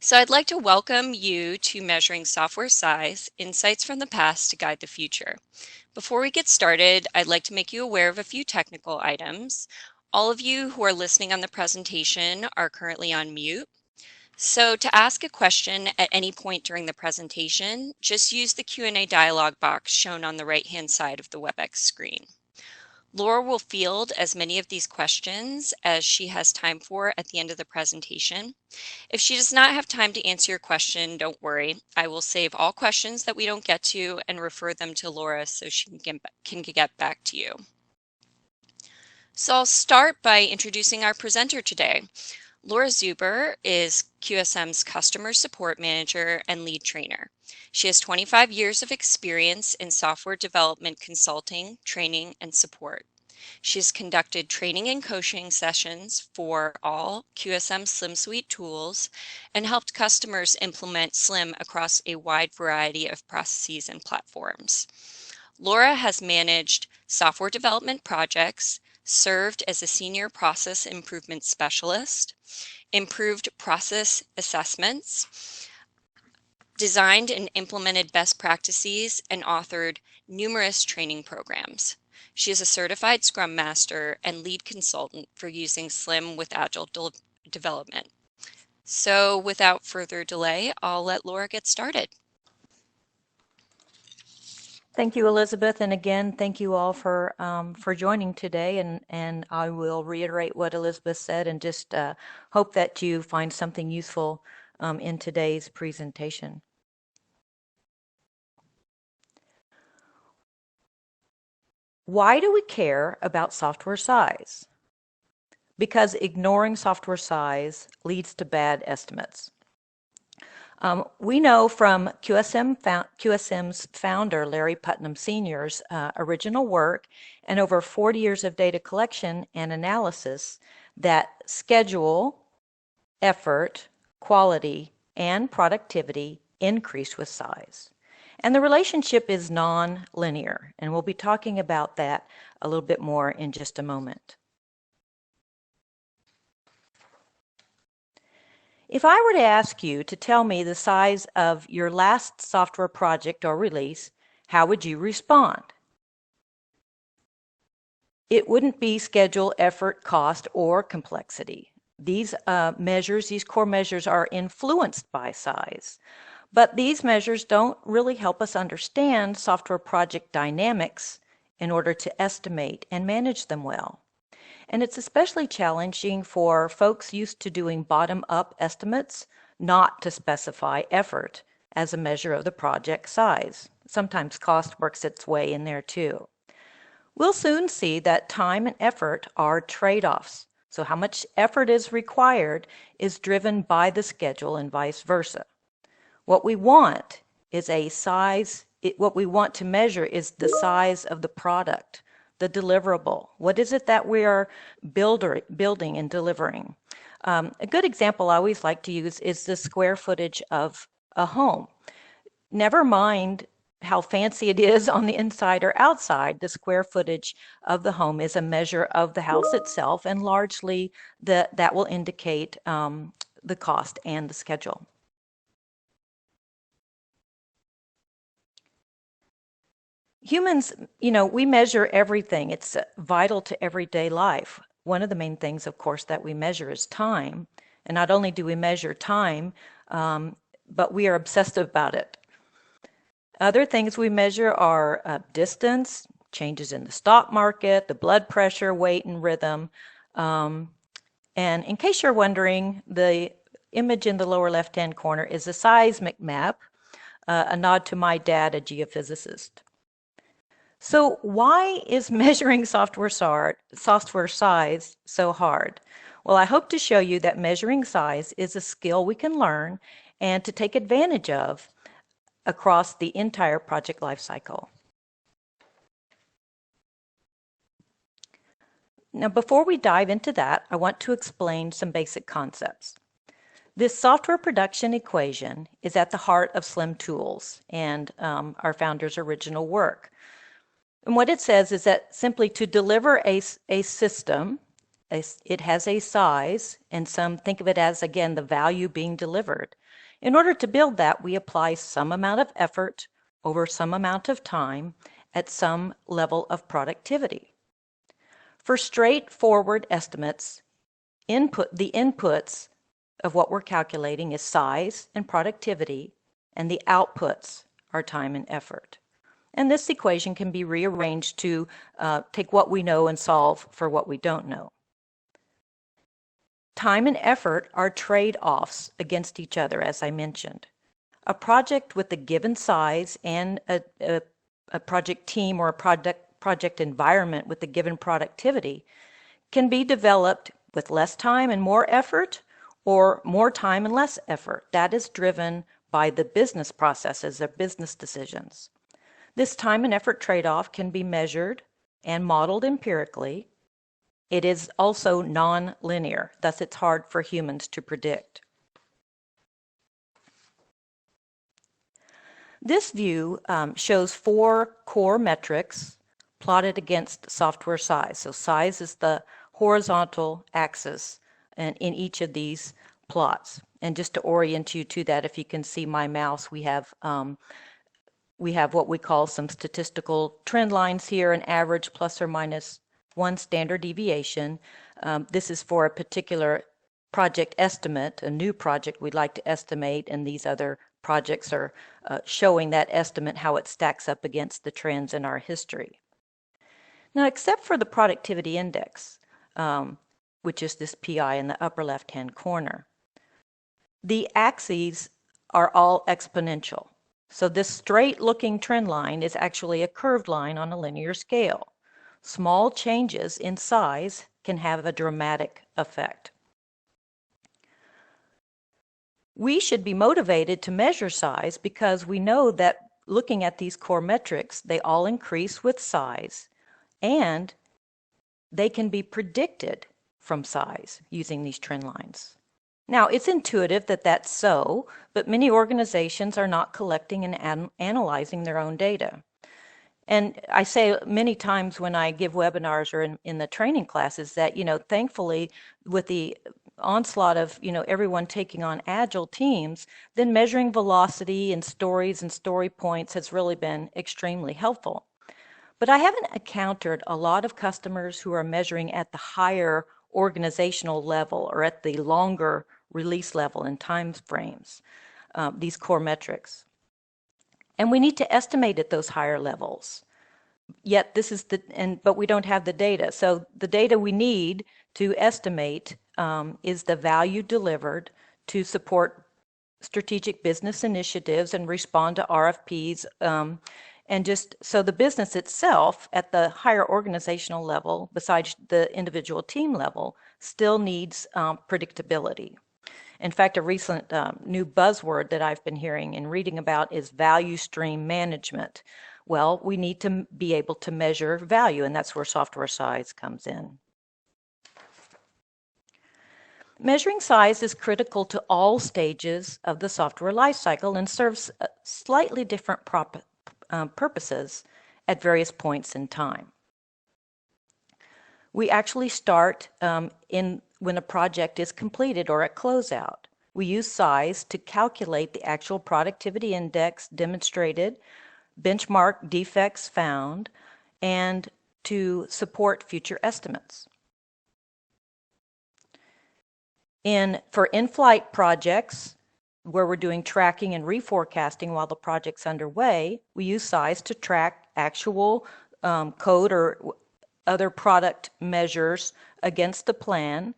So I'd like to welcome you to Measuring Software Size, Insights from the Past to Guide the Future. Before we get started, I'd like to make you aware of a few technical items. All of you who are listening on the presentation are currently on mute. So to ask a question at any point during the presentation, just use the Q&A dialog box shown on the right-hand side of the WebEx screen. Laura will field as many of these questions as she has time for at the end of the presentation. If she does not have time to answer your question, don't worry. I will save all questions that we don't get to and refer them to Laura so she can get back to you. So I'll start by introducing our presenter today. Laura Zuber is QSM's Customer Support Manager and Lead Trainer. She has 25 years of experience in software development consulting, training, and support. She's conducted training and coaching sessions for all QSM Slim Suite tools and helped customers implement Slim across a wide variety of processes and platforms. Laura has managed software development projects, served as a senior process improvement specialist, improved process assessments, designed and implemented best practices, and authored numerous training programs. She is a certified Scrum Master and lead consultant for using Slim with Agile development. So without further delay, I'll let Laura get started. Thank you, Elizabeth, and again, thank you all for joining today. And I will reiterate what Elizabeth said, and just hope that you find something useful in today's presentation. Why do we care about software size? Because ignoring software size leads to bad estimates. We know from QSM's founder, Larry Putnam Sr.'s original work and over 40 years of data collection and analysis that schedule, effort, quality, and productivity increase with size. And the relationship is non-linear, and we'll be talking about that a little bit more in just a moment. If I were to ask you to tell me the size of your last software project or release, how would you respond? It wouldn't be schedule, effort, cost, or complexity. These core measures are influenced by size. But these measures don't really help us understand software project dynamics in order to estimate and manage them well. And it's especially challenging for folks used to doing bottom-up estimates not to specify effort as a measure of the project size. Sometimes cost works its way in there too. We'll soon see that time and effort are trade-offs. So how much effort is required is driven by the schedule and vice versa. What we want is what we want to measure is the size of the product, the deliverable. What is it that we are building and delivering? A good example I always like to use is the square footage of a home. Never mind how fancy it is on the inside or outside, the square footage of the home is a measure of the house itself, and largely that will indicate the cost and the schedule. Humans, we measure everything. It's vital to everyday life. One of the main things, of course, that we measure is time. And not only do we measure time, but we are obsessed about it. Other things we measure are distance, changes in the stock market, the blood pressure, weight, and rhythm. And in case you're wondering, the image in the lower left-hand corner is a seismic map, a nod to my dad, a geophysicist. So why is measuring software size so hard? Well, I hope to show you that measuring size is a skill we can learn and to take advantage of across the entire project lifecycle. Now, before we dive into that, I want to explain some basic concepts. This software production equation is at the heart of Slim Tools and our founder's original work. And what it says is that simply to deliver a system, it has a size, and some think of it as, again, the value being delivered. In order to build that, we apply some amount of effort over some amount of time at some level of productivity. For straightforward estimates, the inputs of what we're calculating is size and productivity, and the outputs are time and effort. And this equation can be rearranged to take what we know and solve for what we don't know. Time and effort are trade-offs against each other, as I mentioned. A project with a given size and a project team or a project environment with a given productivity can be developed with less time and more effort, or more time and less effort. That is driven by the business processes, their business decisions. This time and effort trade-off can be measured and modeled empirically. It is also non-linear, thus it's hard for humans to predict. This view shows 4 core metrics plotted against software size. So size is the horizontal axis in each of these plots. And just to orient you to that, if you can see my mouse, we have what we call some statistical trend lines here, an average plus or minus 1 standard deviation. This is for a particular project estimate, a new project we'd like to estimate, and these other projects are showing that estimate, how it stacks up against the trends in our history. Now, except for the productivity index, which is this PI in the upper left-hand corner, the axes are all exponential. So this straight-looking trend line is actually a curved line on a linear scale. Small changes in size can have a dramatic effect. We should be motivated to measure size because we know that looking at these core metrics, they all increase with size, and they can be predicted from size using these trend lines. Now, it's intuitive that that's so, but many organizations are not collecting and analyzing their own data. And I say many times when I give webinars or in the training classes that, thankfully, with the onslaught of, everyone taking on agile teams, then measuring velocity and stories and story points has really been extremely helpful. But I haven't encountered a lot of customers who are measuring at the higher organizational level or at the longer release level in time frames, these core metrics. And we need to estimate at those higher levels. Yet this is but we don't have the data. So the data we need to estimate is the value delivered to support strategic business initiatives and respond to RFPs. And just so the business itself at the higher organizational level, besides the individual team level, still needs predictability. In fact, a recent new buzzword that I've been hearing and reading about is value stream management. Well, we need to be able to measure value, and that's where software size comes in. Measuring size is critical to all stages of the software lifecycle and serves slightly different purposes at various points in time. We actually start when a project is completed or at closeout. We use size to calculate the actual productivity index demonstrated, benchmark defects found, and to support future estimates. For in-flight projects, where we're doing tracking and reforecasting while the project's underway, we use size to track actual code or other product measures against the plan,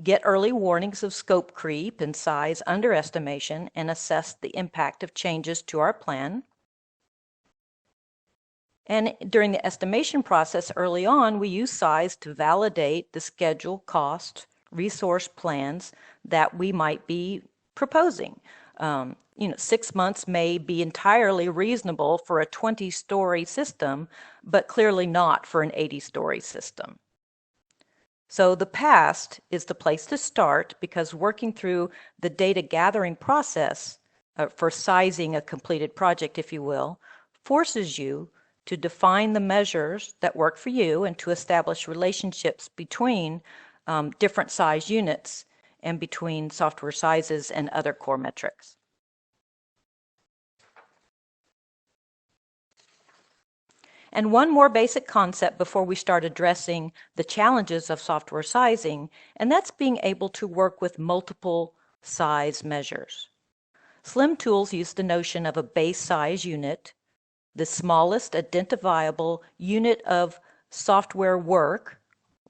get early warnings of scope creep and size underestimation, and assess the impact of changes to our plan. And during the estimation process early on, we use size to validate the schedule, cost, resource plans that we might be proposing. 6 months may be entirely reasonable for a 20-story system, but clearly not for an 80-story system. So the past is the place to start because working through the data gathering process for sizing a completed project, if you will, forces you to define the measures that work for you and to establish relationships between different size units and between software sizes and other core metrics. And one more basic concept before we start addressing the challenges of software sizing, and that's being able to work with multiple size measures. SLIM tools use the notion of a base size unit, the smallest identifiable unit of software work,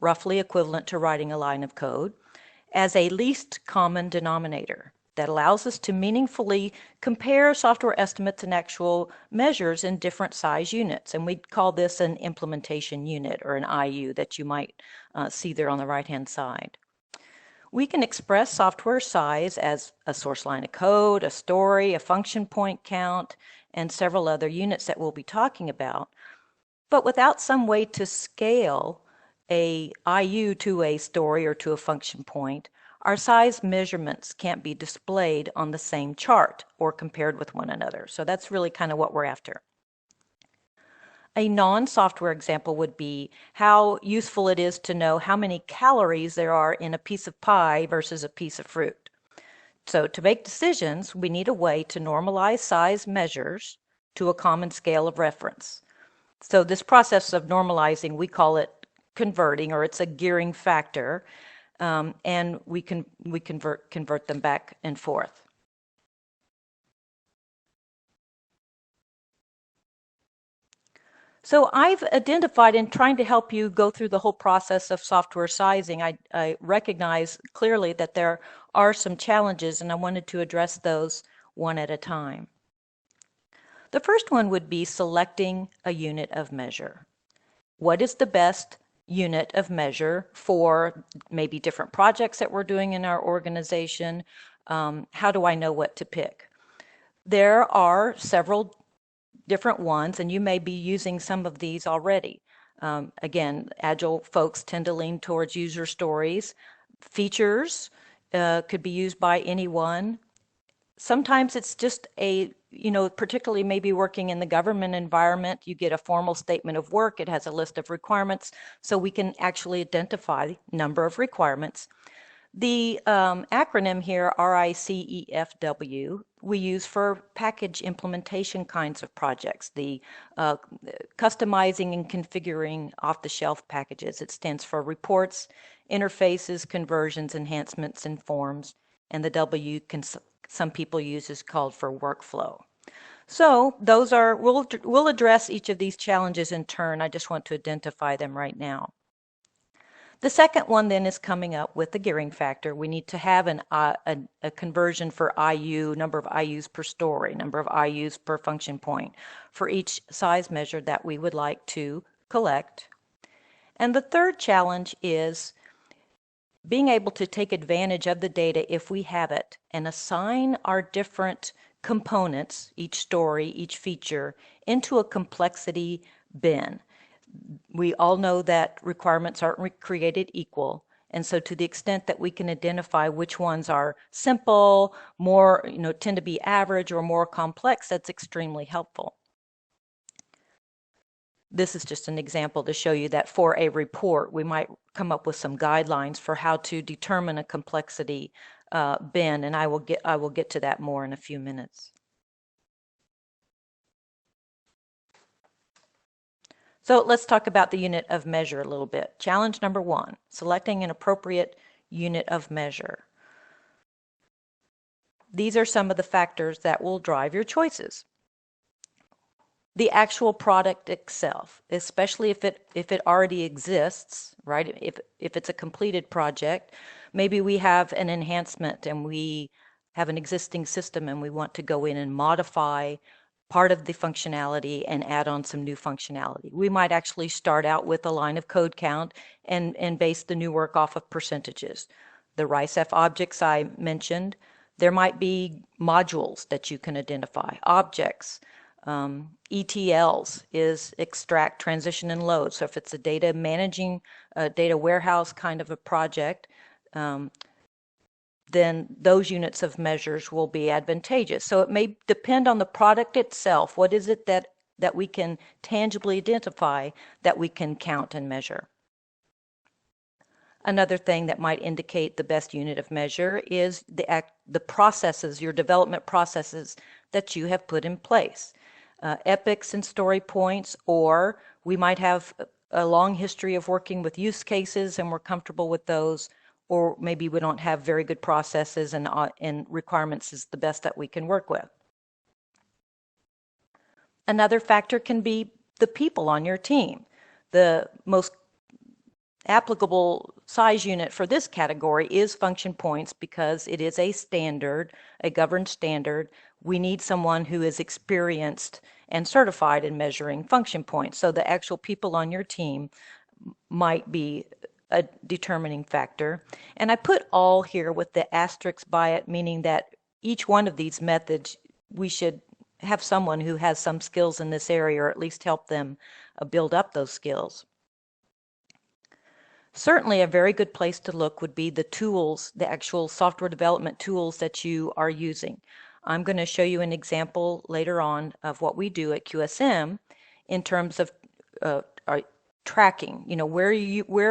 roughly equivalent to writing a line of code, as a least common denominator that allows us to meaningfully compare software estimates and actual measures in different size units. And we call this an implementation unit, or an IU, that you might see there on the right-hand side. We can express software size as a source line of code, a story, a function point count, and several other units that we'll be talking about. But without some way to scale a IU to a story or to a function point, our size measurements can't be displayed on the same chart or compared with one another. So that's really kind of what we're after. A non-software example would be how useful it is to know how many calories there are in a piece of pie versus a piece of fruit. So to make decisions, we need a way to normalize size measures to a common scale of reference. So this process of normalizing, we call it converting, or it's a gearing factor, and we convert them back and forth. So I've identified, in trying to help you go through the whole process of software sizing, I recognize clearly that there are some challenges, and I wanted to address those one at a time. The first one would be selecting a unit of measure. What is the best unit of measure for maybe different projects that we're doing in our organization? How do I know what to pick? There are several different ones, and you may be using some of these already. Again, Agile folks tend to lean towards user stories. Features could be used by anyone. Sometimes it's just particularly maybe working in the government environment, you get a formal statement of work, it has a list of requirements, so we can actually identify number of requirements. The acronym here, RICEFW, we use for package implementation kinds of projects, the customizing and configuring off-the-shelf packages. It stands for reports, interfaces, conversions, enhancements, and forms, and the W some people use is called for workflow. So those are, we'll address each of these challenges in turn. I just want to identify them right now. The second one then is coming up with the gearing factor. We need to have a conversion for IU, number of IUs per story, number of IUs per function point for each size measure that we would like to collect. And the third challenge is being able to take advantage of the data if we have it and assign our different components, each story, each feature, into a complexity bin. We all know that requirements aren't created equal, and so to the extent that we can identify which ones are simple, more, tend to be average, or more complex, that's extremely helpful. This is just an example to show you that for a report, we might come up with some guidelines for how to determine a complexity bin, and I will get to that more in a few minutes. So let's talk about the unit of measure a little bit. Challenge number one, selecting an appropriate unit of measure. These are some of the factors that will drive your choices. The actual product itself, especially if it already exists, right? If it's a completed project, maybe we have an enhancement and we have an existing system and we want to go in and modify part of the functionality and add on some new functionality. We might actually start out with a line of code count and base the new work off of percentages. The RICEF objects I mentioned, there might be modules that you can identify, objects. ETLs is extract, transition, and load. So if it's a data managing, data warehouse kind of a project, then those units of measures will be advantageous. So it may depend on the product itself. What is it that we can tangibly identify that we can count and measure? Another thing that might indicate the best unit of measure is the processes, your development processes that you have put in place. Epics and story points, or we might have a long history of working with use cases and we're comfortable with those, or maybe we don't have very good processes and requirements is the best that we can work with. Another factor can be the people on your team. The most applicable size unit for this category is function points because it is a standard, a governed standard. We need someone who is experienced and certified in measuring function points. So the actual people on your team might be a determining factor. And I put all here with the asterisk by it, meaning that each one of these methods, we should have someone who has some skills in this area, or at least help them build up those skills. Certainly a very good place to look would be the tools, the actual software development tools that you are using. I'm going to show you an example later on of what we do at QSM in terms of tracking. Where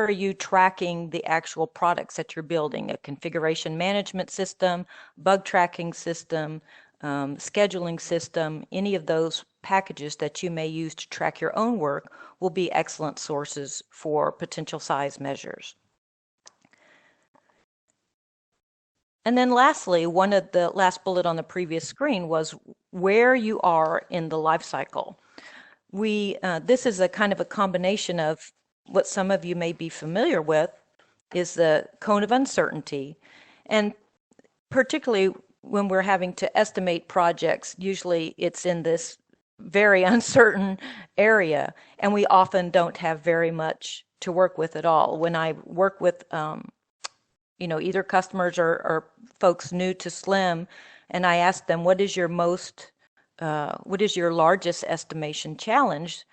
are you tracking the actual products that you're building? A configuration management system, bug tracking system, scheduling system, any of those packages that you may use to track your own work will be excellent sources for potential size measures. And then lastly, one of the last bullet on the previous screen was where you are in the life cycle. This is a kind of a combination of what some of you may be familiar with is the cone of uncertainty, and particularly when we're having to estimate projects, usually it's in this very uncertain area, and we often don't have very much to work with at all. When I work with either customers or folks new to SLIM, and I ask them, what is your largest estimation challenge?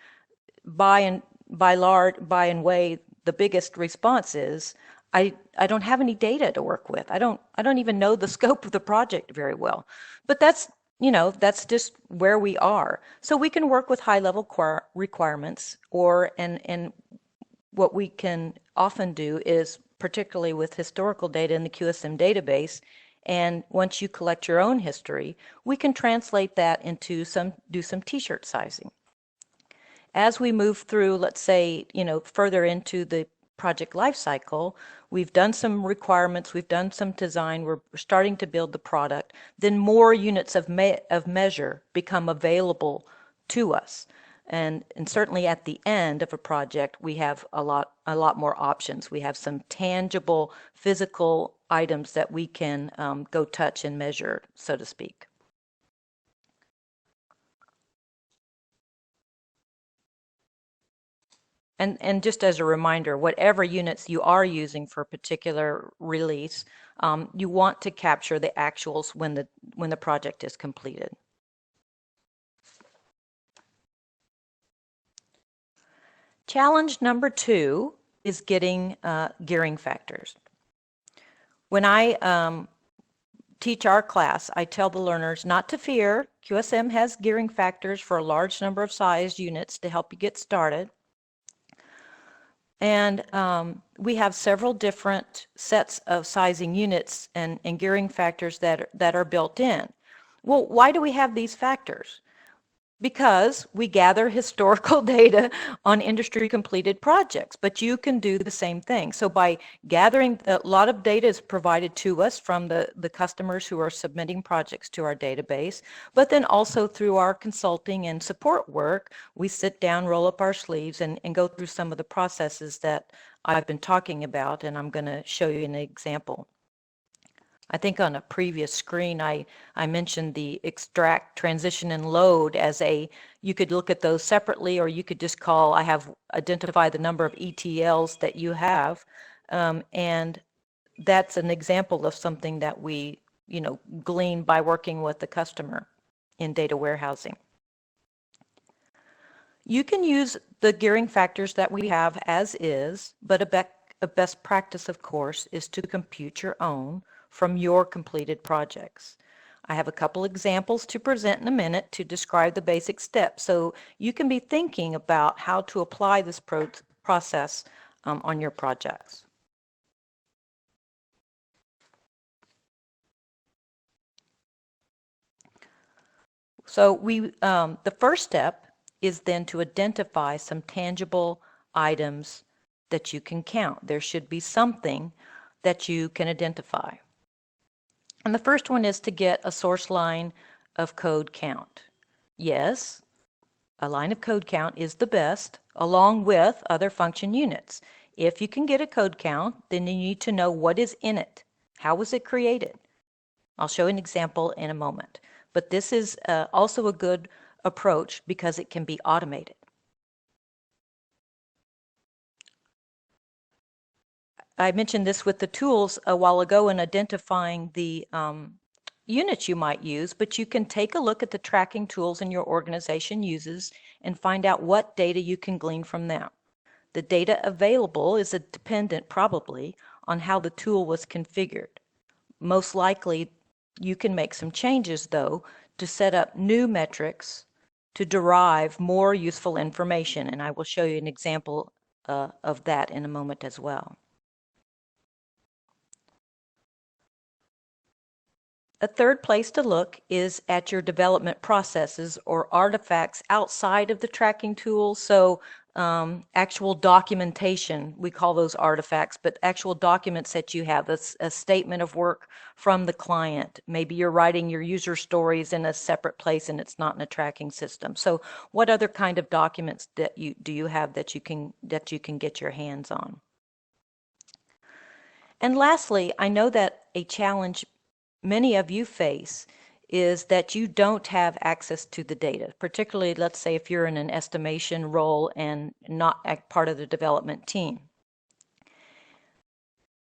By and way, the biggest response is, I don't have any data to work with. I don't even know the scope of the project very well. But that's just where we are. So we can work with high-level requirements, and what we can often do is, particularly with historical data in the QSM database, and once you collect your own history, we can translate that into do some t-shirt sizing. As we move through, let's say, further into the project lifecycle, we've done some requirements, we've done some design, we're starting to build the product, then more units of measure become available to us. And certainly at the end of a project, we have a lot more options. We have some tangible physical items that we can go touch and measure, so to speak. And just as a reminder, whatever units you are using for a particular release, you want to capture the actuals when the project is completed. Challenge number 2 is getting gearing factors. When I teach our class, I tell the learners not to fear. QSM has gearing factors for a large number of sized units to help you get started. And we have several different sets of sizing units and gearing factors that are built in. Well, why do we have these factors? Because we gather historical data on industry completed projects, but you can do the same thing. So by gathering, a lot of data is provided to us from the customers who are submitting projects to our database, but then also through our consulting and support work, we sit down, roll up our sleeves, and go through some of the processes that I've been talking about, and I'm going to show you an example. I think on a previous screen, I mentioned the extract, transition, and load as you could look at those separately, or you could just identify the number of ETLs that you have. And that's an example of something that we, glean by working with the customer in data warehousing. You can use the gearing factors that we have as is, but a best practice, of course, is to compute your own from your completed projects. I have a couple examples to present in a minute to describe the basic steps, so you can be thinking about how to apply this process on your projects. So the first step is then to identify some tangible items that you can count. There should be something that you can identify. And the first one is to get a source line of code count. Yes, a line of code count is the best, along with other function units. If you can get a code count, then you need to know what is in it. How was it created? I'll show an example in a moment. But this is also a good approach because it can be automated. I mentioned this with the tools a while ago in identifying the units you might use, but you can take a look at the tracking tools in your organization uses and find out what data you can glean from them. The data available is dependent probably on how the tool was configured. Most likely you can make some changes though to set up new metrics to derive more useful information, and I will show you an example of that in a moment as well. A third place to look is at your development processes or artifacts outside of the tracking tool. So actual documentation, we call those artifacts, but actual documents that you have, a statement of work from the client. Maybe you're writing your user stories in a separate place and it's not in a tracking system. So what other kind of documents do you have that you can get your hands on? And lastly, I know that a challenge many of you face is that you don't have access to the data, particularly let's say if you're in an estimation role and not part of the development team.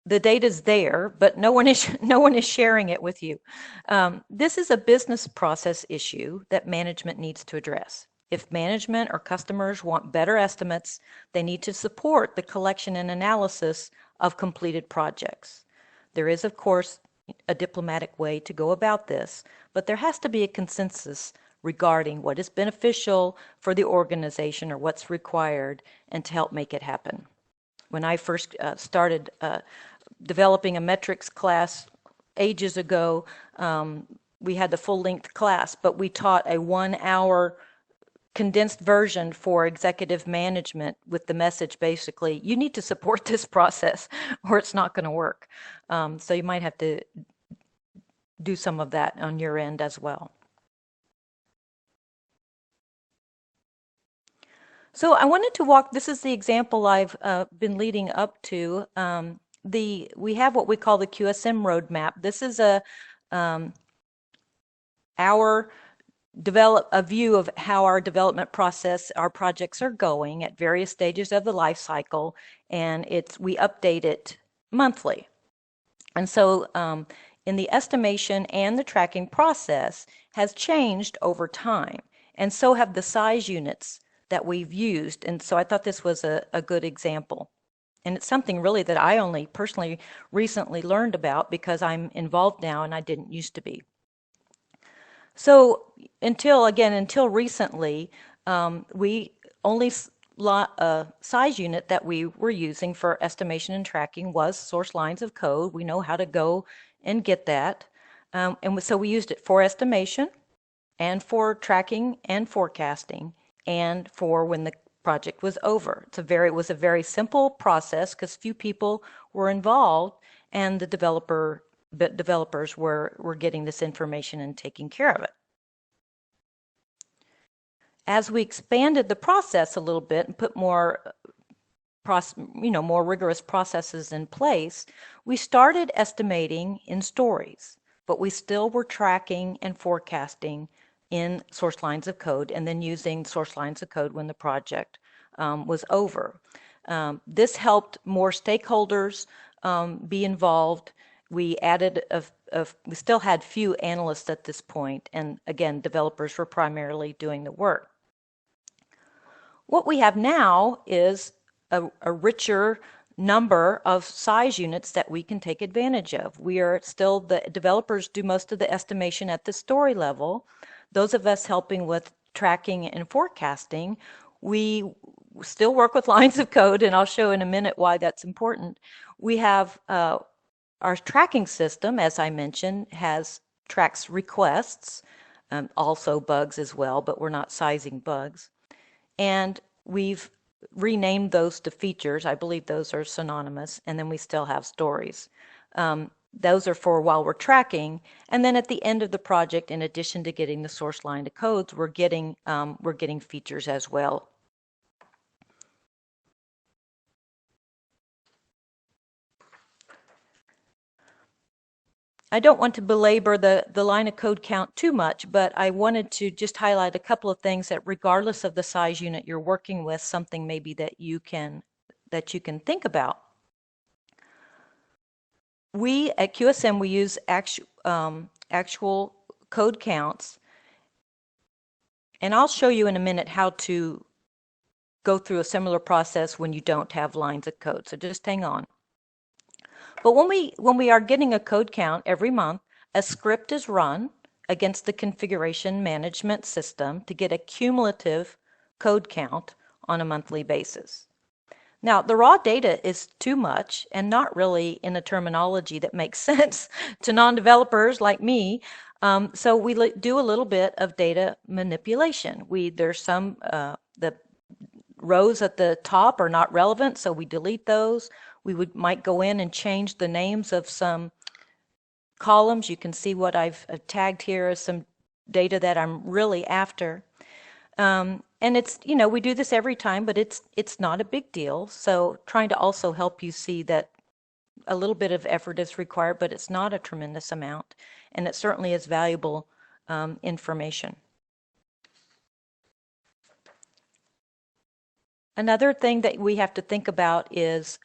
The data's there, but no one is sharing it with you. This is a business process issue that management needs to address. If management or customers want better estimates, they need to support the collection and analysis of completed projects. There is, of course, a diplomatic way to go about this, but there has to be a consensus regarding what is beneficial for the organization or what's required and to help make it happen. When I first started developing a metrics class ages ago, we had the full-length class, but we taught a 1-hour condensed version for executive management with the message basically, you need to support this process or it's not going to work. So you might have to do some of that on your end as well. So I wanted to walk, this is the example I've been leading up to. We have what we call the QSM Roadmap. This is a view of how our development process, our projects are going at various stages of the life cycle, and we update it monthly. And so in the estimation and the tracking process has changed over time, and so have the size units that we've used. And so I thought this was a good example. And it's something really that I only personally recently learned about because I'm involved now and I didn't used to be. So until recently, we only size unit that we were using for estimation and tracking was source lines of code. We know how to go and get that. And so we used it for estimation and for tracking and forecasting and for when the project was over. It was a very simple process because few people were involved and the developers were getting this information and taking care of it. As we expanded the process a little bit and put more rigorous processes in place, we started estimating in stories, but we still were tracking and forecasting in source lines of code and then using source lines of code when the project was over. This helped more stakeholders be involved. We added we still had few analysts at this point, and again, developers were primarily doing the work. What we have now is a richer number of size units that we can take advantage of. The developers do most of the estimation at the story level. Those of us helping with tracking and forecasting, we still work with lines of code, and I'll show in a minute why that's important. We have our tracking system, as I mentioned, tracks requests. also bugs as well, but we're not sizing bugs. And we've renamed those to features. I believe those are synonymous. And then we still have stories. Those are for while we're tracking. And then at the end of the project, in addition to getting the source line to codes, we're getting features as well. I don't want to belabor the line of code count too much, but I wanted to just highlight a couple of things that regardless of the size unit you're working with, something maybe that you can think about. We at QSM, we use actual code counts, and I'll show you in a minute how to go through a similar process when you don't have lines of code, so just hang on. But when we are getting a code count every month, a script is run against the configuration management system to get a cumulative code count on a monthly basis. Now, the raw data is too much and not really in a terminology that makes sense to non-developers like me. So we do a little bit of data manipulation. There's some, the rows at the top are not relevant, so we delete those. We might go in and change the names of some columns. You can see what I've tagged here as some data that I'm really after. And it's, we do this every time, but it's not a big deal. So trying to also help you see that a little bit of effort is required, but it's not a tremendous amount. And it certainly is valuable information. Another thing that we have to think about is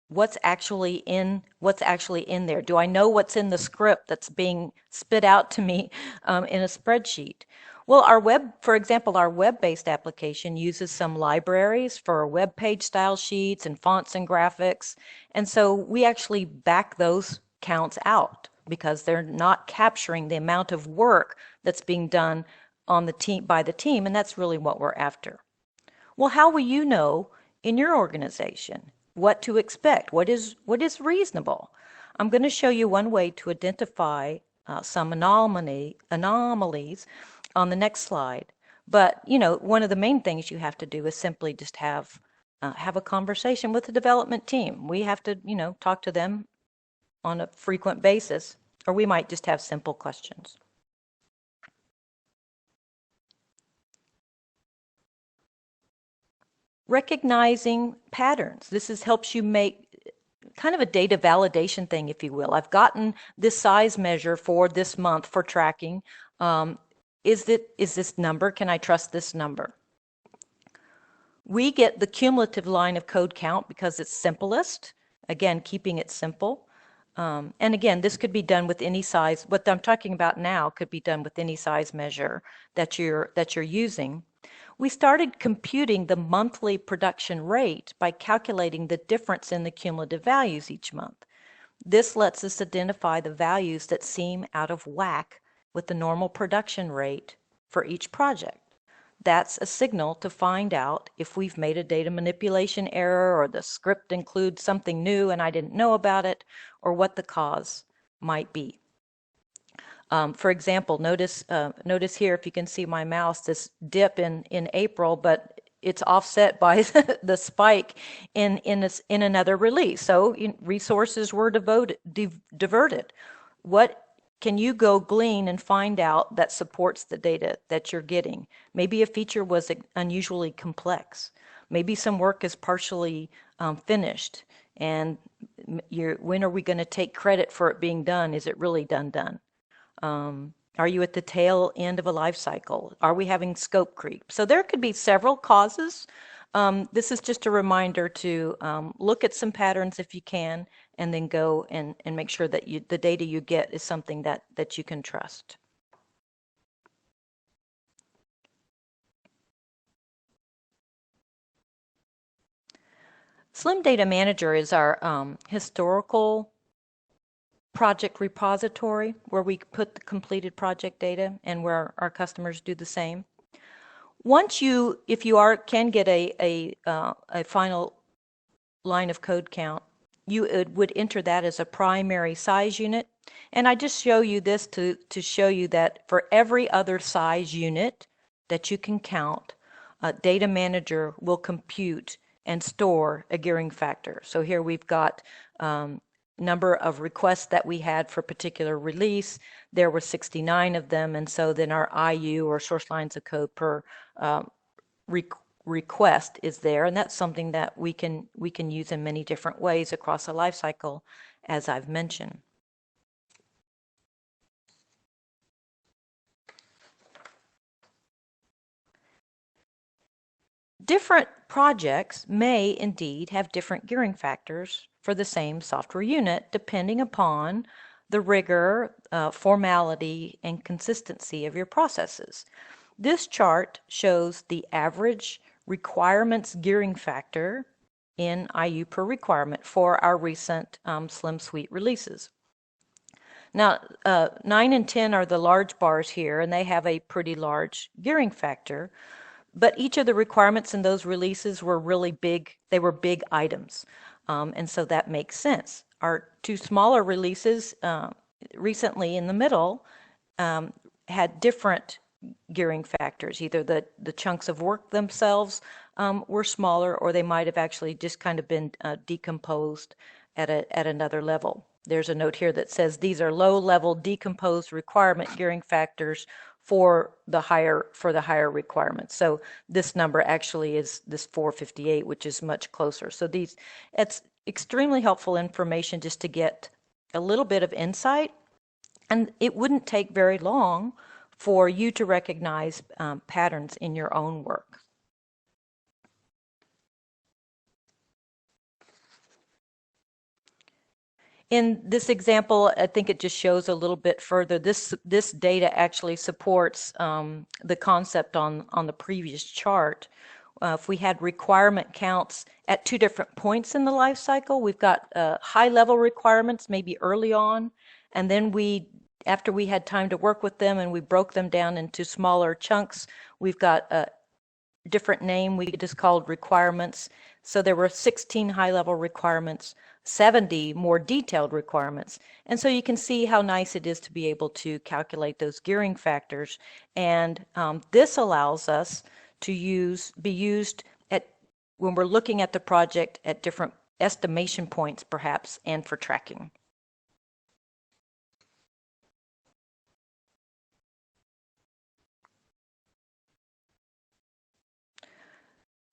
what's actually in there. Do I know what's in the script that's being spit out to me in a spreadsheet? Well, for example, our web-based application uses some libraries for web page style sheets and fonts and graphics. And so we actually back those counts out because they're not capturing the amount of work that's being done on the team by the team, and that's really what we're after. Well, how will you know in your organization what to expect? What is reasonable? I'm going to show you one way to identify some anomalies on the next slide. But, one of the main things you have to do is simply just have a conversation with the development team. We have to, talk to them on a frequent basis, or we might just have simple questions. Recognizing patterns. This helps you make kind of a data validation thing, if you will. I've gotten this size measure for this month for tracking. Is this number? Can I trust this number? We get the cumulative line of code count because it's simplest. Again, keeping it simple. And again, this could be done with any size. What I'm talking about now could be done with any size measure that you're using. We started computing the monthly production rate by calculating the difference in the cumulative values each month. This lets us identify the values that seem out of whack with the normal production rate for each project. That's a signal to find out if we've made a data manipulation error or the script includes something new and I didn't know about it, or what the cause might be. For example, notice here, if you can see my mouse, this dip in April, but it's offset by the spike in another release. So resources were diverted. What can you go glean and find out that supports the data that you're getting? Maybe a feature was unusually complex. Maybe some work is partially finished, and when are we going to take credit for it being done? Is it really done? Are you at the tail end of a life cycle? Are we having scope creep? So there could be several causes. This is just a reminder to look at some patterns if you can, and then go and make sure that the data you get is something that you can trust. Slim Data Manager is our historical project repository where we put the completed project data and where our customers do the same. Once if you can get a final line of code count, you would enter that as a primary size unit And I just show you this to show you that for every other size unit that you can count, Data Manager will compute and store a gearing factor. So here we've got number of requests that we had for a particular release. There were 69 of them, and so then our IU, or source lines of code per request, is there, and that's something that we can use in many different ways across the life cycle, as I've mentioned. Different projects may indeed have different gearing factors for the same software unit, depending upon the rigor, formality, and consistency of your processes. This chart shows the average requirements gearing factor in IU per requirement for our recent Slim Suite releases. Now, 9 and 10 are the large bars here, and they have a pretty large gearing factor. But each of the requirements in those releases were really big. They were big items. And so that makes sense. Our two smaller releases recently in the middle had different gearing factors. Either the chunks of work themselves were smaller, or they might have actually just kind of been decomposed at another level. There's a note here that says these are low-level decomposed requirement gearing factors for the higher requirements. So this number actually is this 458, which is much closer. So it's extremely helpful information just to get a little bit of insight, and it wouldn't take very long for you to recognize patterns in your own work. In this example, I think it just shows a little bit further. This data actually supports the concept on the previous chart. If we had requirement counts at two different points in the life cycle, we've got high-level requirements maybe early on, and then after we had time to work with them and we broke them down into smaller chunks, we've got a different name we just called requirements. So there were 16 high-level requirements, 70 more detailed requirements. And so you can see how nice it is to be able to calculate those gearing factors. And this allows us to be used when we're looking at the project at different estimation points, perhaps, and for tracking.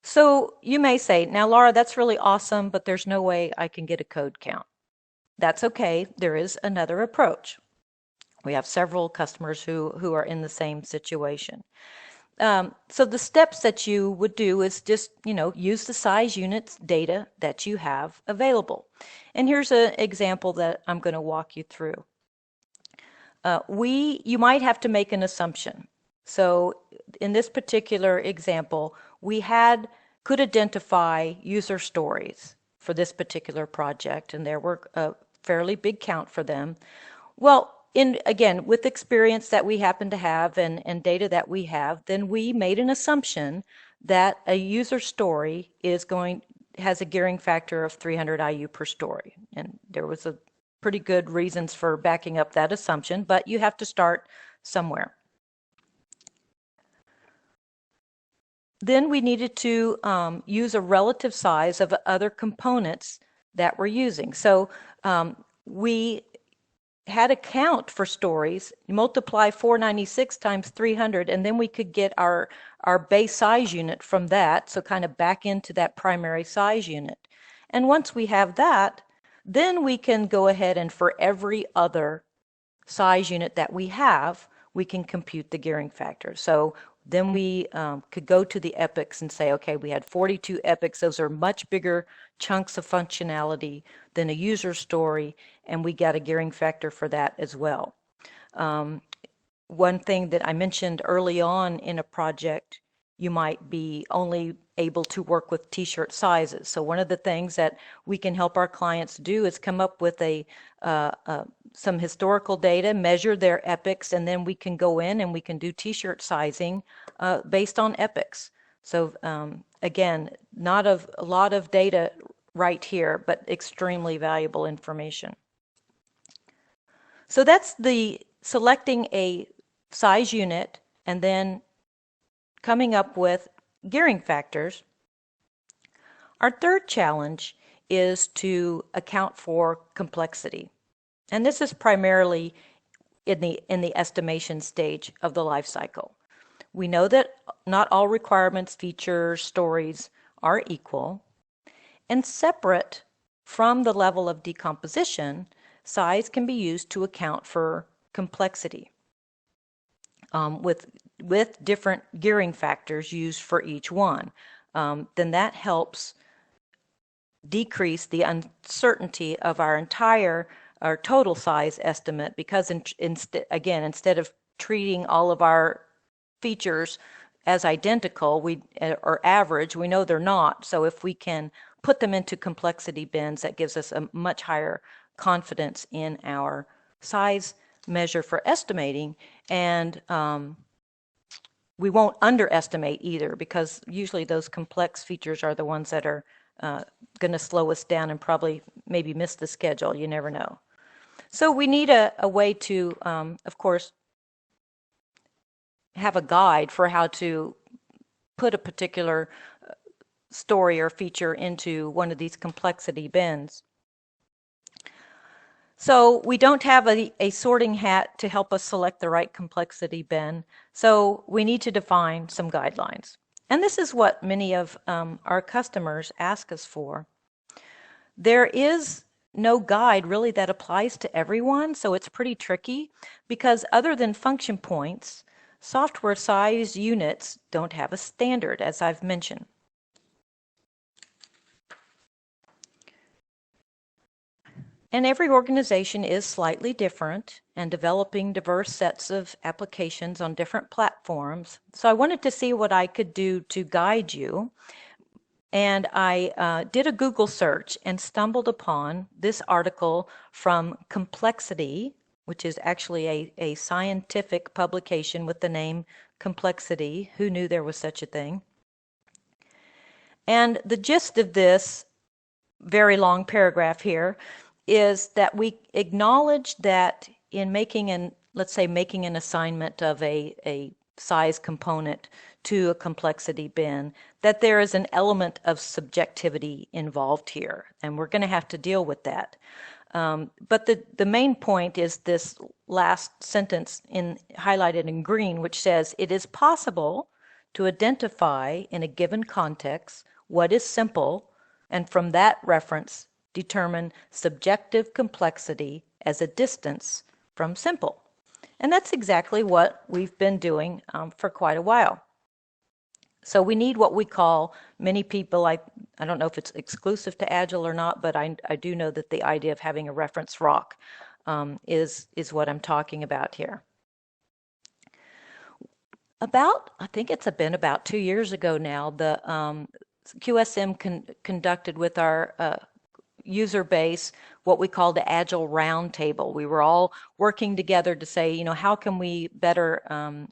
So you may say, now, Laura, that's really awesome, but there's no way I can get a code count. That's okay. There is another approach. We have several customers who are in the same situation. So the steps that you would do is just, use the size units data that you have available. And here's an example that I'm going to walk you through. You might have to make an assumption. So in this particular example, we could identify user stories for this particular project, and there were a fairly big count for them. Well, again, with experience that we happen to have and data that we have, then we made an assumption that a user story has a gearing factor of 300 IU per story. And there was a pretty good reasons for backing up that assumption, but you have to start somewhere. Then we needed to use a relative size of other components that we're using. So we had a count for stories, multiply 496 times 300, and then we could get our base size unit from that, so kind of back into that primary size unit. And once we have that, then we can go ahead and for every other size unit that we have, we can compute the gearing factor. So then we could go to the epics and say, okay, we had 42 epics. Those are much bigger chunks of functionality than a user story, and we got a gearing factor for that as well. One thing that I mentioned early on in a project, you might be only able to work with t-shirt sizes. So one of the things that we can help our clients do is come up with some historical data, measure their epics, and then we can go in and we can do t-shirt sizing based on epics. So again, not a lot of data right here, but extremely valuable information. So that's the selecting a size unit and then coming up with gearing factors. Our third challenge is to account for complexity. And this is primarily in the estimation stage of the life cycle. We know that not all requirements, features, stories are equal, and separate from the level of decomposition, size can be used to account for complexity with different gearing factors used for each one. Then that helps decrease the uncertainty of our total size estimate, because instead of treating all of our features as identical or average, we know they're not. So if we can put them into complexity bins, that gives us a much higher confidence in our size measure for estimating, and we won't underestimate either, because usually those complex features are the ones that are going to slow us down and probably maybe miss the schedule. You never know. So we need a way to, of course, have a guide for how to put a particular story or feature into one of these complexity bins. So we don't have a sorting hat to help us select the right complexity bin, so we need to define some guidelines. And this is what many of our customers ask us for. There is no guide really that applies to everyone, so it's pretty tricky, because other than function points, software size units don't have a standard, as I've mentioned. And every organization is slightly different and developing diverse sets of applications on different platforms. So I wanted to see what I could do to guide you. And I did a Google search and stumbled upon this article from Complexity, which is actually a scientific publication with the name Complexity. Who knew there was such a thing? And the gist of this very long paragraph here is that we acknowledge that in let's say making an assignment of a size component to a complexity bin, that there is an element of subjectivity involved here, and we're going to have to deal with that. But the main point is this last sentence highlighted in green, which says, it is possible to identify in a given context what is simple, and from that reference determine subjective complexity as a distance from simple. And that's exactly what we've been doing for quite a while. So we need what we call, many people, I don't know if it's exclusive to Agile or not, but I do know that the idea of having a reference rock is what I'm talking about here. I think it's been about 2 years ago now, the QSM conducted with our user base what we call the Agile Roundtable. We were all working together to say, how can we better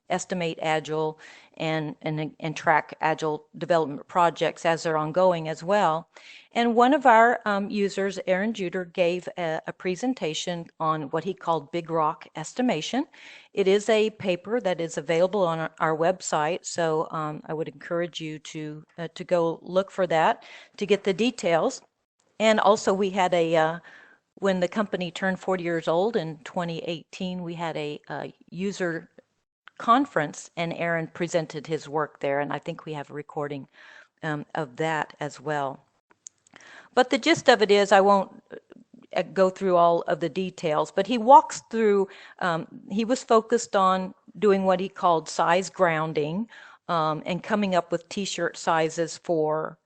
estimate Agile and track Agile development projects as they're ongoing as well. And one of our users, Aaron Juder, gave a presentation on what he called Big Rock Estimation. It is a paper that is available on our website, so I would encourage you to go look for that to get the details. And also we had when the company turned 40 years old in 2018, we had a user conference, and Aaron presented his work there, and I think we have a recording of that as well. But the gist of it is, I won't go through all of the details, but he walks through, he was focused on doing what he called size grounding and coming up with t-shirt sizes for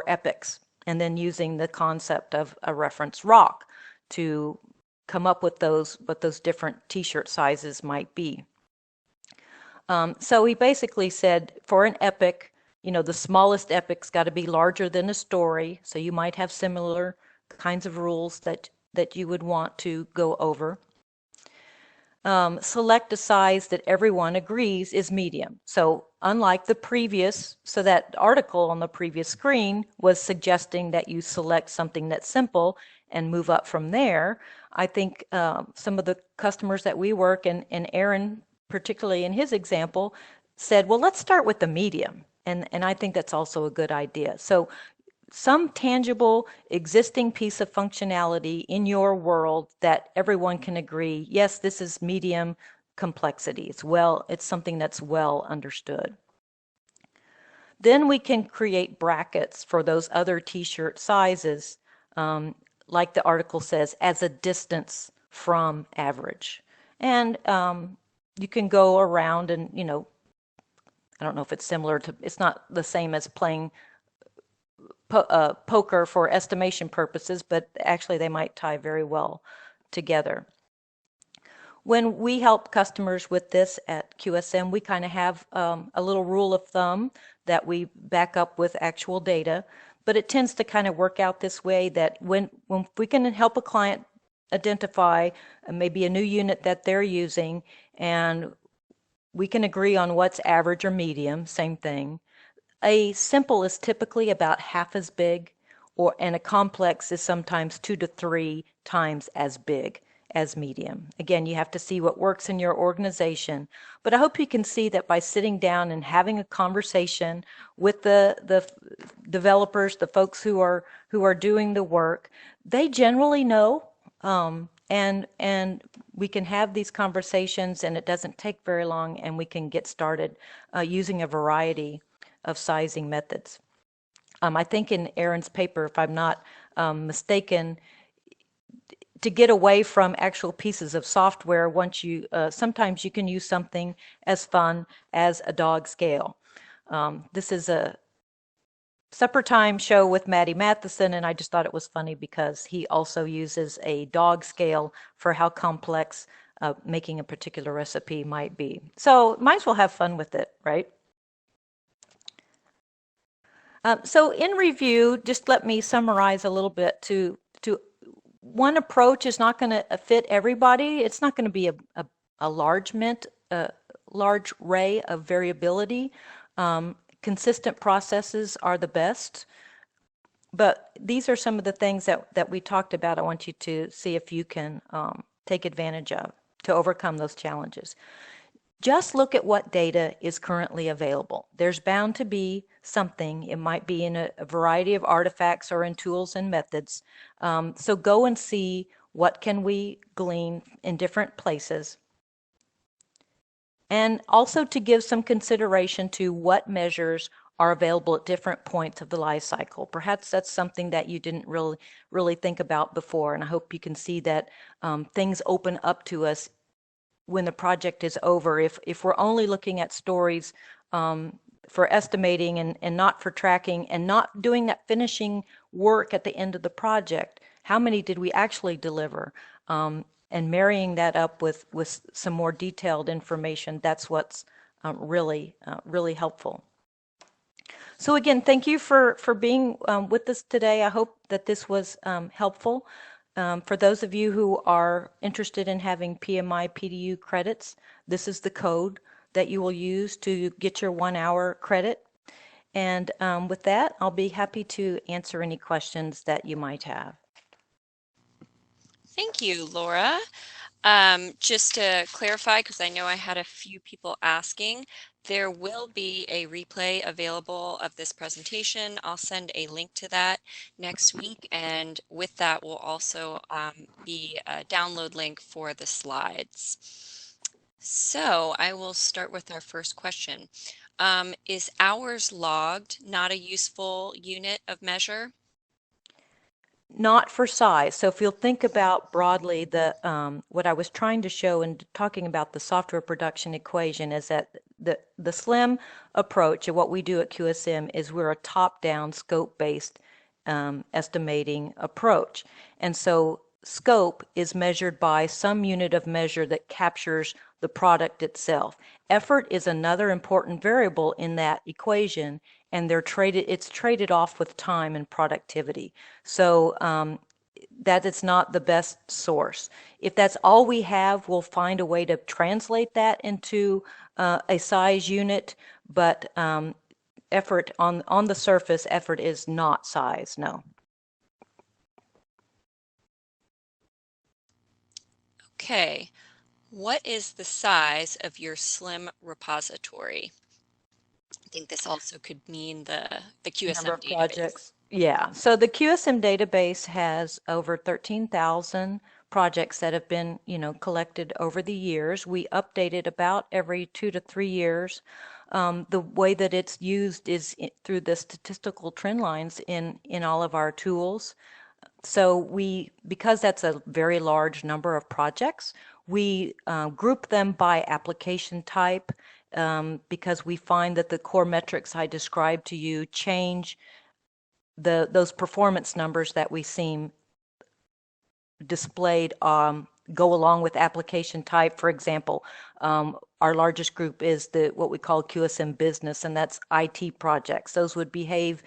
epics, and then using the concept of a reference rock to come up with what those different t-shirt sizes might be. So he basically said, for an epic, the smallest epic's got to be larger than a story, so you might have similar kinds of rules that you would want to go over. Select a size that everyone agrees is medium. So unlike the previous, so that article on the previous screen was suggesting that you select something that's simple and move up from there. I think some of the customers that we work, and Aaron, particularly in his example, said, well, let's start with the medium. And I think that's also a good idea. So some tangible existing piece of functionality in your world that everyone can agree, yes, this is medium complexity. It's something that's well understood. Then we can create brackets for those other t-shirt sizes, like the article says, as a distance from average. And you can go around and, I don't know if it's similar to, it's not the same as playing poker for estimation purposes, but actually they might tie very well together. When we help customers with this at QSM, we kind of have a little rule of thumb that we back up with actual data, but it tends to kind of work out this way that when we can help a client identify maybe a new unit that they're using, and we can agree on what's average or medium, same thing. A simple is typically about half as big, and a complex is sometimes 2 to 3 times as big as medium. Again, you have to see what works in your organization, but I hope you can see that by sitting down and having a conversation with the developers, the folks who are doing the work, they generally know, and we can have these conversations, and it doesn't take very long, and we can get started using a variety of sizing methods. I think in Aaron's paper, if I'm not mistaken, to get away from actual pieces of software, sometimes you can use something as fun as a dog scale. This is a supper time show with Maddie Matheson, and I just thought it was funny because he also uses a dog scale for how complex making a particular recipe might be. So might as well have fun with it, right? So in review, just let me summarize a little bit. To one approach is not going to fit everybody. It's not going to be a large array of variability. Consistent processes are the best. But these are some of the things that we talked about. I want you to see if you can take advantage of to overcome those challenges. Just look at what data is currently available. There's bound to be something. It might be in a variety of artifacts or in tools and methods. So go and see what can we glean in different places. And also to give some consideration to what measures are available at different points of the life cycle. Perhaps that's something that you didn't really think about before, and I hope you can see that things open up to us when the project is over. If we're only looking at stories for estimating and not for tracking, and not doing that finishing work at the end of the project, how many did we actually deliver? And marrying that up with some more detailed information, that's what's really helpful. So again, thank you for being with us today. I hope that this was helpful. For those of you who are interested in having PMI PDU credits, this is the code that you will use to get your 1 hour credit. And with that, I'll be happy to answer any questions that you might have. Thank you, Laura. Just to clarify, because I know I had a few people asking, there will be a replay available of this presentation. I'll send a link to that next week, and with that will also be a download link for the slides. So I will start with our first question. Is hours logged not a useful unit of measure? Not for size. So if you'll think about broadly what I was trying to show in talking about the software production equation is that the SLIM approach of what we do at QSM is we're a top-down scope-based estimating approach. And so scope is measured by some unit of measure that captures the product itself. Effort is another important variable in that equation, and it's traded off with time and productivity. So that is not the best source. If that's all we have, we'll find a way to translate that into a size unit, but effort on the surface, effort is not size, no. Okay, what is the size of your SLIM repository? I think this also could mean the Number QSM of database. projects. Yeah, so the QSM database has over 13,000 projects that have been, collected over the years. We update it about every 2 to 3 years. The way that it's used is through the statistical trend lines in all of our tools. So because that's a very large number of projects, we group them by application type, because we find that the core metrics I described to you change those performance numbers that we see displayed go along with application type. For example, our largest group is what we call QSM business, and that's IT projects. Those would behave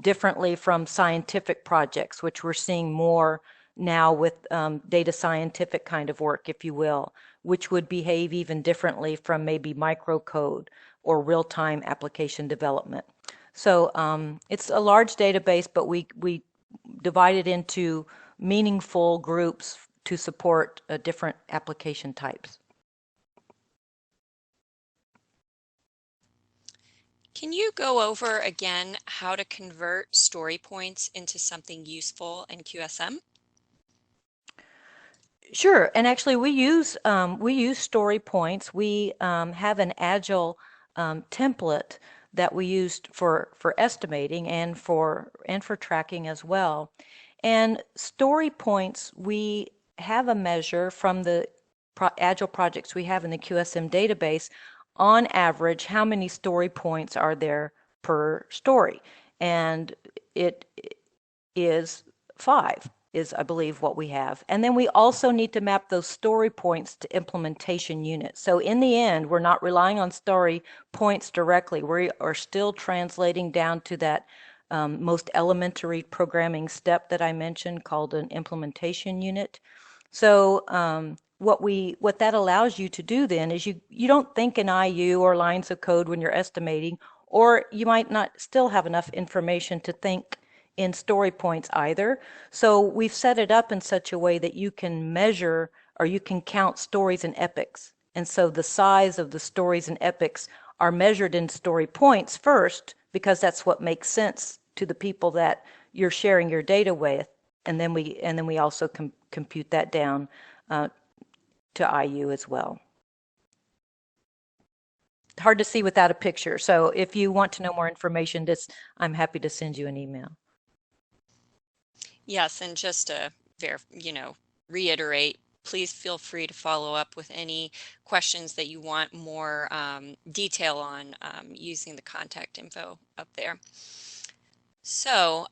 differently from scientific projects, which we're seeing more now with data scientific kind of work, if you will, which would behave even differently from maybe microcode or real-time application development. So it's a large database, but we divide it into meaningful groups to support different application types. Can you go over again how to convert story points into something useful in QSM? Sure, and actually we use story points. We have an agile template that we used for estimating and for tracking as well. And story points, we have a measure from the agile projects we have in the QSM database. On average, how many story points are there per story? And it is 5 is, I believe, what we have. And then we also need to map those story points to implementation units. So in the end, we're not relying on story points directly. We are still translating down to that most elementary programming step that I mentioned called an implementation unit. So what that allows you to do then is you don't think in IU or lines of code when you're estimating, or you might not still have enough information to think in story points either. So we've set it up in such a way that you can measure or you can count stories and epics. And so the size of the stories and epics are measured in story points first, because that's what makes sense to the people that you're sharing your data with. And then we also compute that down to IU as well. Hard to see without a picture. So if you want to know more information, I'm happy to send you an email. Yes, and just to reiterate, please feel free to follow up with any questions that you want more detail on using the contact info up there. So,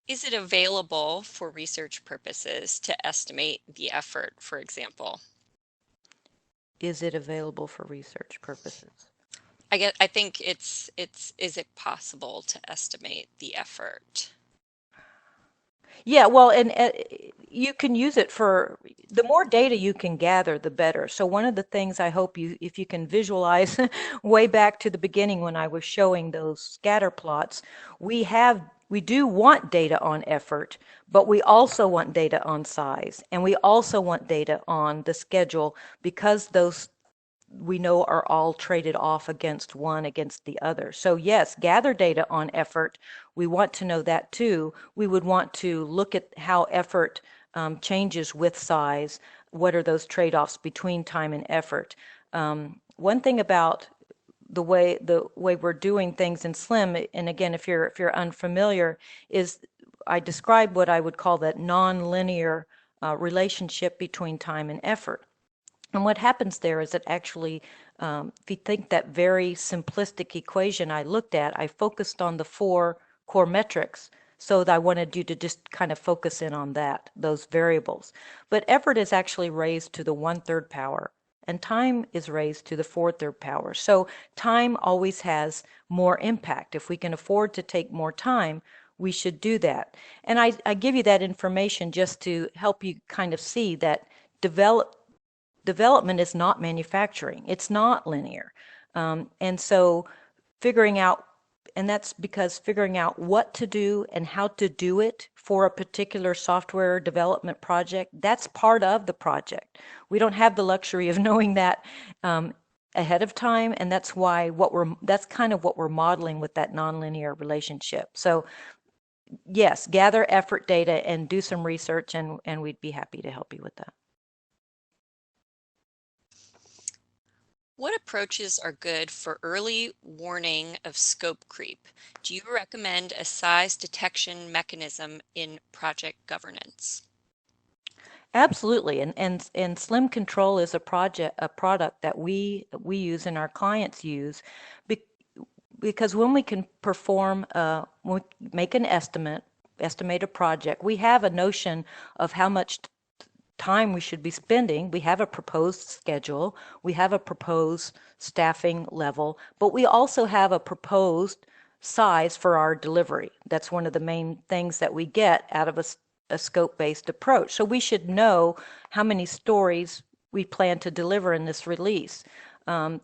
is it available for research purposes to estimate the effort, for example? Is it available for research purposes? I think is it possible to estimate the effort? Yeah, well, and you can use it for the more data you can gather, the better. So one of the things I hope if you can visualize way back to the beginning when I was showing those scatter plots, we do want data on effort, but we also want data on size, and we also want data on the schedule, because those we know are all traded off against the other. So yes, gather data on effort. We want to know that too. We would want to look at how effort changes with size. What are those trade-offs between time and effort? One thing about the way we're doing things in SLIM, and again, if you're unfamiliar, is I describe what I would call that nonlinear relationship between time and effort. And what happens there is that actually, if you think that very simplistic equation I looked at, I focused on the 4 core metrics. So I wanted you to just kind of focus in on those variables. But effort is actually raised to the 1/3 power, and time is raised to the 4/3 power. So time always has more impact. If we can afford to take more time, we should do that. And I give you that information just to help you kind of see that development is not manufacturing. It's not linear. And so figuring out and that's because figuring out what to do and how to do it for a particular software development project, that's part of the project. We don't have the luxury of knowing that ahead of time, and that's kind of what we're modeling with that nonlinear relationship. So yes, gather effort data and do some research, and we'd be happy to help you with that. What approaches are good for early warning of scope creep? Do you recommend a size detection mechanism in project governance? Absolutely, and Slim Control is a product that we use and our clients use, because when we can when we make an estimate a project, we have a notion of how much time we should be spending. We have a proposed schedule, we have a proposed staffing level, but we also have a proposed size for our delivery. That's one of the main things that we get out of a scope-based approach. So we should know how many stories we plan to deliver in this release.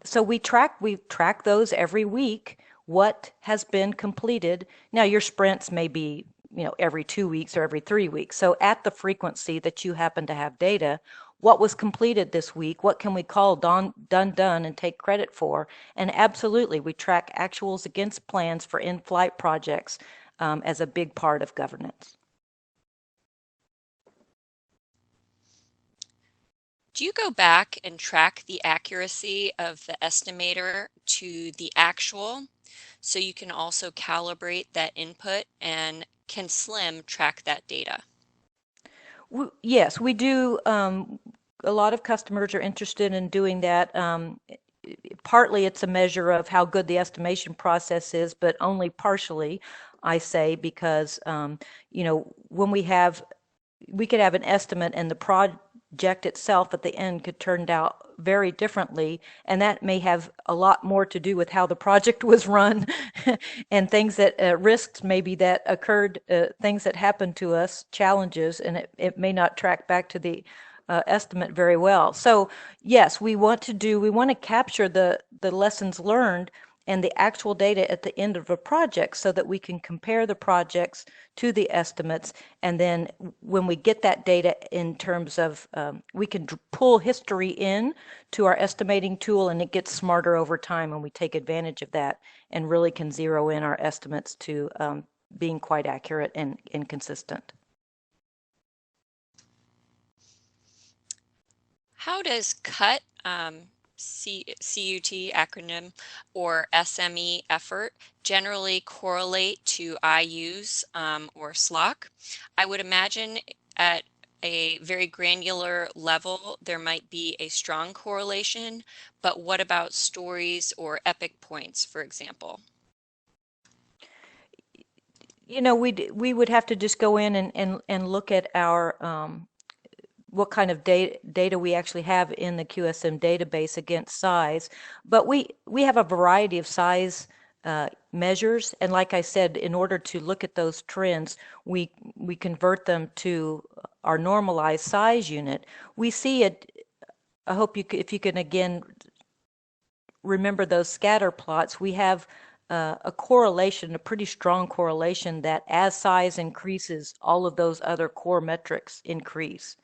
So we track those every week, what has been completed. Now your sprints may be every 2 weeks or every 3 weeks. So at the frequency that you happen to have data, what was completed this week, what can we call done and take credit for? And absolutely, we track actuals against plans for in-flight projects as a big part of governance. Do you go back and track the accuracy of the estimator to the actual so you can also calibrate that input, and can Slim track that data? Yes, we do. A lot of customers are interested in doing that. Partly it's a measure of how good the estimation process is, but only partially, I say, because when we could have an estimate and the project itself at the end could turn out very differently, and that may have a lot more to do with how the project was run and things that risks maybe that occurred, things that happened to us, challenges, and it may not track back to the estimate very well. So yes, we want to capture the lessons learned and the actual data at the end of a project so that we can compare the projects to the estimates. And then when we get that data in terms of, we can pull history in to our estimating tool, and it gets smarter over time, and we take advantage of that and really can zero in our estimates to being quite accurate and consistent. How does CUT, CUT acronym, or SME effort generally correlate to IUs or SLOC? I would imagine at a very granular level there might be a strong correlation, but what about stories or epic points, for example? We would have to just go in and look at our what kind of data we actually have in the QSM database against size. But we have a variety of size measures, and like I said, in order to look at those trends, we convert them to our normalized size unit. We see it. I hope if you can again remember those scatter plots. We have a correlation, a pretty strong correlation, that as size increases, all of those other core metrics increase.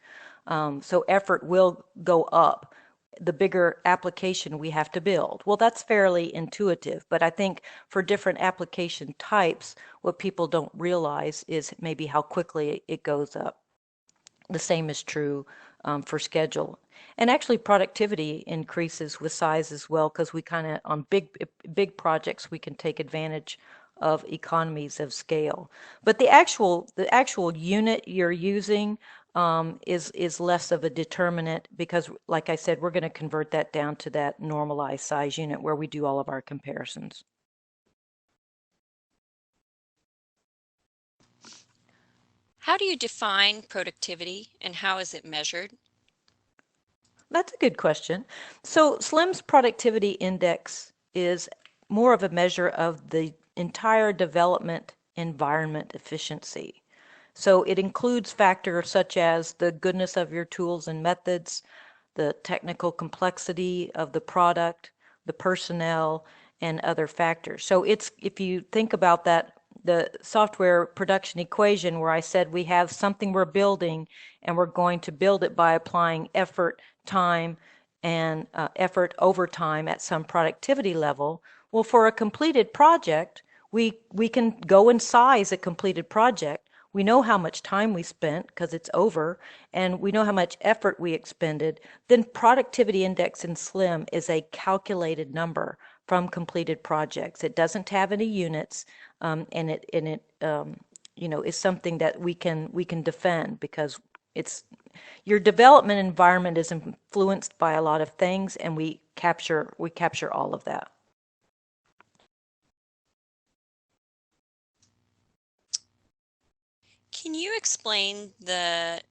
So effort will go up the bigger application we have to build. Well, that's fairly intuitive, but I think for different application types, what people don't realize is maybe how quickly it goes up. The same is true for schedule. And actually productivity increases with size as well, because we kind of, on big projects, we can take advantage of economies of scale. But the actual unit you're using is less of a determinant, because like I said, we're going to convert that down to that normalized size unit where we do all of our comparisons. How do you define productivity and how is it measured? That's a good question. So SLIM's productivity index is more of a measure of the entire development environment efficiency. So it includes factors such as the goodness of your tools and methods, the technical complexity of the product, the personnel, and other factors. So it's, if you think about that, the software production equation where I said we have something we're building and we're going to build it by applying effort, time, and effort over time at some productivity level. Well, for a completed project, we can go and size a completed project. We know how much time we spent because it's over, and we know how much effort we expended. Then productivity index in SLIM is a calculated number from completed projects. It doesn't have any units, and it is something that we can defend because it's, your development environment is influenced by a lot of things, and we capture all of that. Can you explain the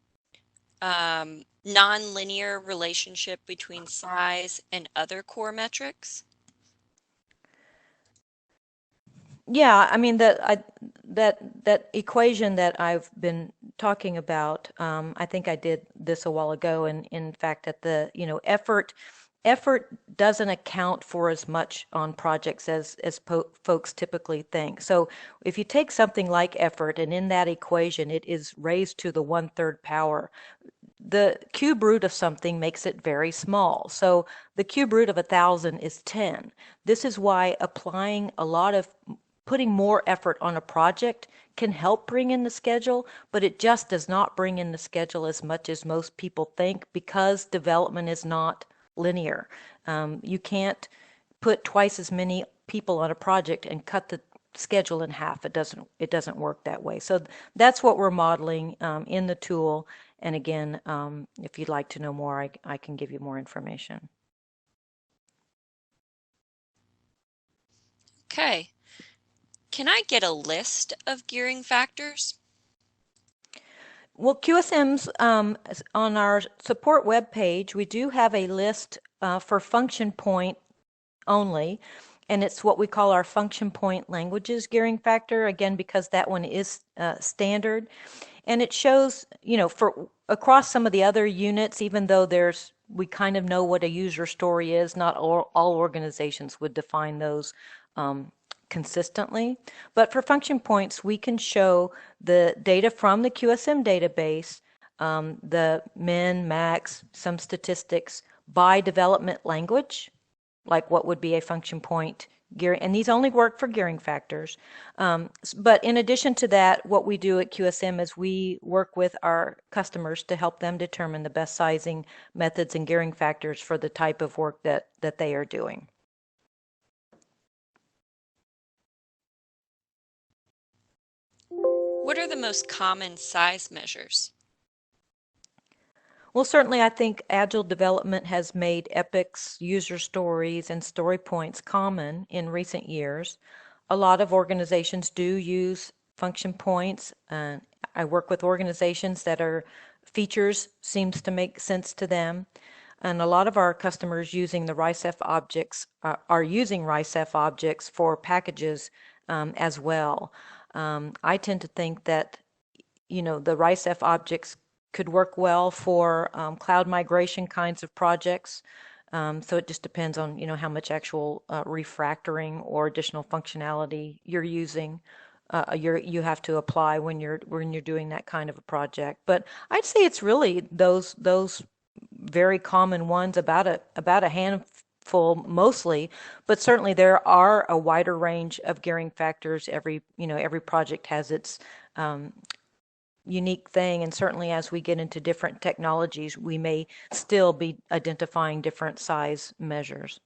nonlinear relationship between size and other core metrics? Yeah, I mean that equation that I've been talking about, I think I did this a while ago, and in fact, at the effort doesn't account for as much on projects as folks typically think. So if you take something like effort, and in that equation it is raised to the 1/3 power, the cube root of something makes it very small. So the cube root of 1,000 is 10. This is why applying a lot of, putting more effort on a project can help bring in the schedule, but it just does not bring in the schedule as much as most people think, because development is not linear. You can't put twice as many people on a project and cut the schedule in half. It doesn't work that way. So that's what we're modeling in the tool. And again, if you'd like to know more, I can give you more information. Okay. Can I get a list of gearing factors? Well, QSM's on our support web page, we do have a list for function point only, and it's what we call our function point languages gearing factor, again, because that one is standard. And it shows, for across some of the other units, even though we kind of know what a user story is, not all organizations would define those consistently. But for function points, we can show the data from the QSM database, the min, max, some statistics by development language, like what would be a function point gearing, and these only work for gearing factors. But in addition to that, what we do at QSM is we work with our customers to help them determine the best sizing methods and gearing factors for the type of work that they are doing. What are the most common size measures? Well, certainly I think Agile development has made epics, user stories, and story points common in recent years. A lot of organizations do use function points. I work with organizations that are features seems to make sense to them. And a lot of our customers using the RICEF objects are using RICEF objects for packages as well. I tend to think that the RICEF objects could work well for cloud migration kinds of projects. So it just depends on how much actual refactoring or additional functionality you're using. You have to apply when you're doing that kind of a project. But I'd say it's really those very common ones, about a handful mostly, but certainly there are a wider range of gearing factors. Every project has its unique thing, and certainly as we get into different technologies, we may still be identifying different size measures.